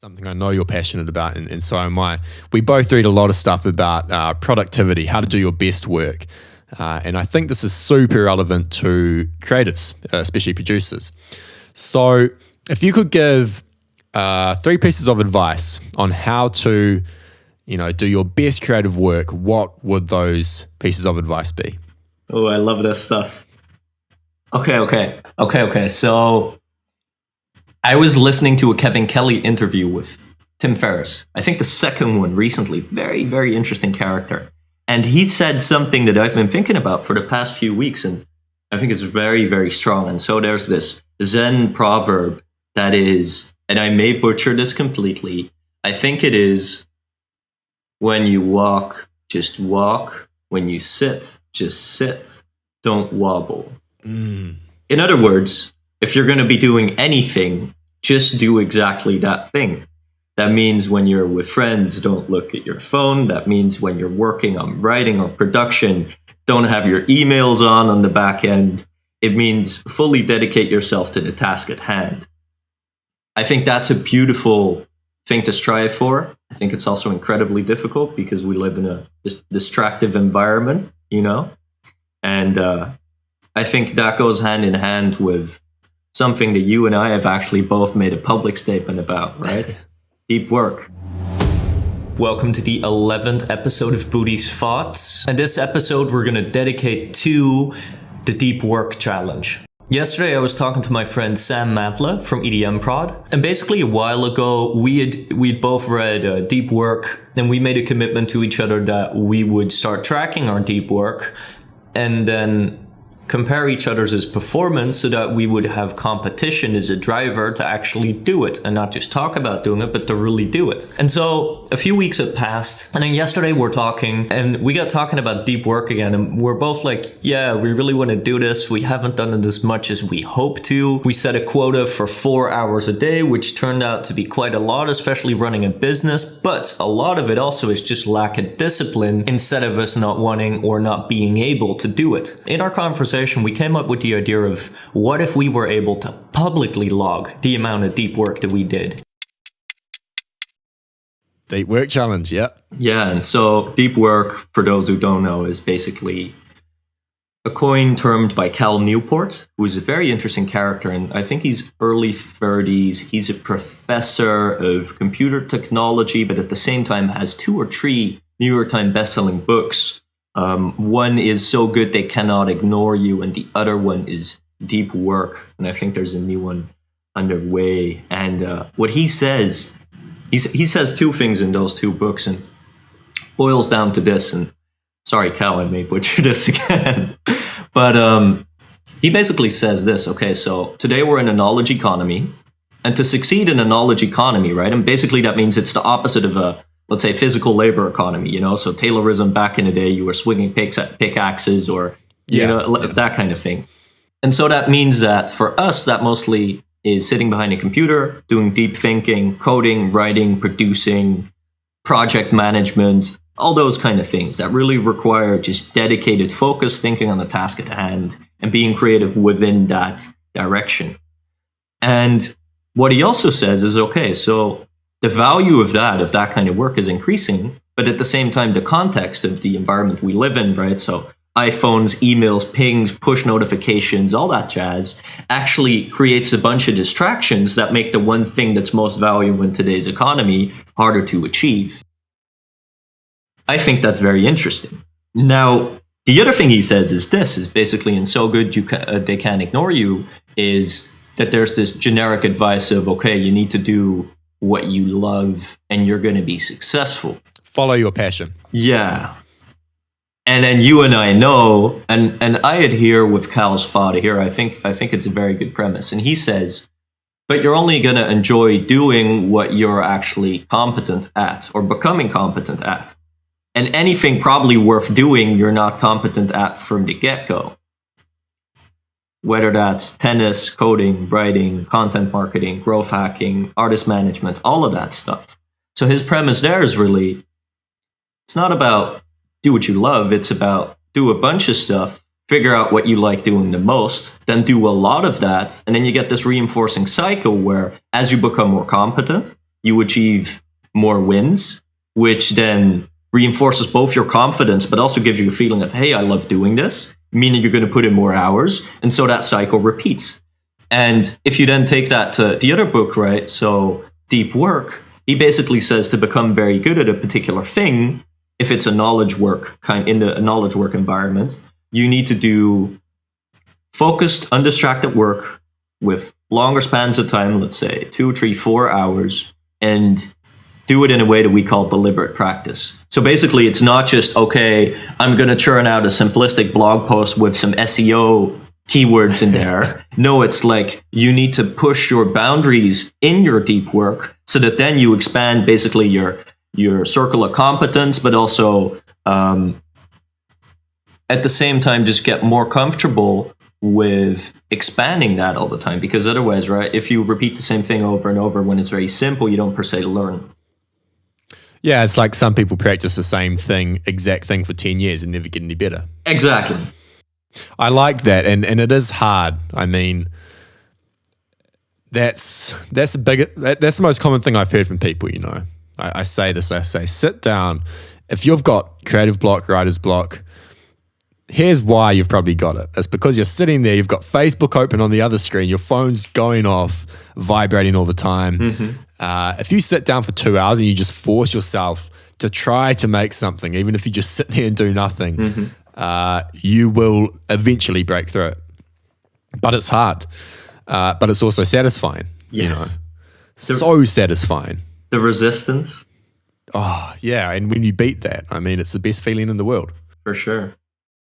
Something I know you're passionate about, and so am I. We both read a lot of stuff about productivity, how to do your best work. And I think this is super relevant to creatives, especially producers. So if you could give 3 pieces of advice on how to, do your best creative work, what would those pieces of advice be? Oh, I love this stuff. Okay. So I was listening to a Kevin Kelly interview with Tim Ferriss. I think the second one recently. Very, very interesting character. And he said something that I've been thinking about for the past few weeks, and I think it's very, very strong. And so there's this Zen proverb that is, and I may butcher this completely, I think it is, when you walk, just walk. When you sit, just sit. Don't wobble. In other words, if you're going to be doing anything, just do exactly that thing. That means when you're with friends, don't look at your phone. That means when you're working on writing or production, don't have your emails on the back end. It means fully dedicate yourself to the task at hand. I think that's a beautiful thing to strive for. I think it's also incredibly difficult because we live in a distractive environment, And I think that goes hand in hand with something that you and I have actually both made a public statement about, right? Deep work. Welcome to the 11th episode of Budi's Thoughts. And this episode we're going to dedicate to the Deep Work Challenge. Yesterday I was talking to my friend Sam Matla from Edmprod. And basically a while ago we'd both read Deep Work, and we made a commitment to each other that we would start tracking our deep work and then compare each other's performance so that we would have competition as a driver to actually do it and not just talk about doing it, but to really do it. And so a few weeks had passed, and then yesterday we're talking and we got talking about deep work again, and we're both like, yeah, we really want to do this. We haven't done it as much as we hope to. We set a quota for 4 hours a day, which turned out to be quite a lot, especially running a business, but a lot of it also is just lack of discipline instead of us not wanting or not being able to do it. In our conversation, we came up with the idea of what if we were able to publicly log the amount of deep work that we did. Deep work challenge, yeah. Yeah, and so deep work, for those who don't know, is basically a coin termed by Cal Newport, who is a very interesting character, and I think he's early 30s. He's a professor of computer technology, but at the same time has 2 or 3 New York Times bestselling books. One is So Good They Cannot Ignore You, and the other one is Deep Work. And I think there's a new one underway. And what he says, he says 2 things in those 2 books, and boils down to this. And sorry, Cal, I may butcher this again. But he basically says this. Okay, so today we're in a knowledge economy. And to succeed in a knowledge economy, right? And basically that means it's the opposite of a, let's say, physical labor economy, So Taylorism back in the day, you were swinging pickaxes or, that kind of thing. And so that means that for us, that mostly is sitting behind a computer, doing deep thinking, coding, writing, producing, project management, all those kind of things that really require just dedicated focus, thinking on the task at hand and being creative within that direction. And what he also says is, okay, so the value of that kind of work is increasing, but at the same time, the context of the environment we live in, right? So iPhones, emails, pings, push notifications, all that jazz actually creates a bunch of distractions that make the one thing that's most valuable in today's economy harder to achieve. I think that's very interesting. Now, the other thing he says is this, is basically in So Good They Can't Ignore You, is that there's this generic advice of, okay, you need to do what you love and you're going to be successful. Follow your passion. Yeah. And then you and I know, and I adhere with Cal's thought here. I think it's a very good premise. And he says, but you're only going to enjoy doing what you're actually competent at or becoming competent at. And anything probably worth doing, you're not competent at from the get-go. Whether that's tennis, coding, writing, content marketing, growth hacking, artist management, all of that stuff. So his premise there is really, it's not about do what you love, it's about do a bunch of stuff, figure out what you like doing the most, then do a lot of that, and then you get this reinforcing cycle where as you become more competent, you achieve more wins, which then reinforces both your confidence, but also gives you a feeling of, hey, I love doing this, meaning you're going to put in more hours. And so that cycle repeats. And if you then take that to the other book, right? So Deep Work, he basically says to become very good at a particular thing, if it's a knowledge work in a knowledge work environment, you need to do focused, undistracted work with longer spans of time, let's say 2, 3, 4 hours, and do it in a way that we call deliberate practice. So basically, it's not just, okay, I'm going to churn out a simplistic blog post with some SEO keywords in there. No, it's like you need to push your boundaries in your deep work so that then you expand basically your circle of competence, but also at the same time just get more comfortable with expanding that all the time. Because otherwise, right, if you repeat the same thing over and over when it's very simple, you don't per se learn. Yeah, it's like some people practice the same exact thing for 10 years and never get any better. Exactly. I like that, and it is hard. I mean, that's the most common thing I've heard from people, you know. I say this, I say, sit down. If you've got creative block, writer's block, here's why you've probably got it. It's because you're sitting there, you've got Facebook open on the other screen, your phone's going off, vibrating all the time. Mm-hmm. If you sit down for 2 hours and you just force yourself to try to make something, even if you just sit there and do nothing, mm-hmm. You will eventually break through it. But it's hard. But it's also satisfying. Yes. You know? So satisfying. The resistance. Oh, yeah. And when you beat that, I mean, it's the best feeling in the world. For sure.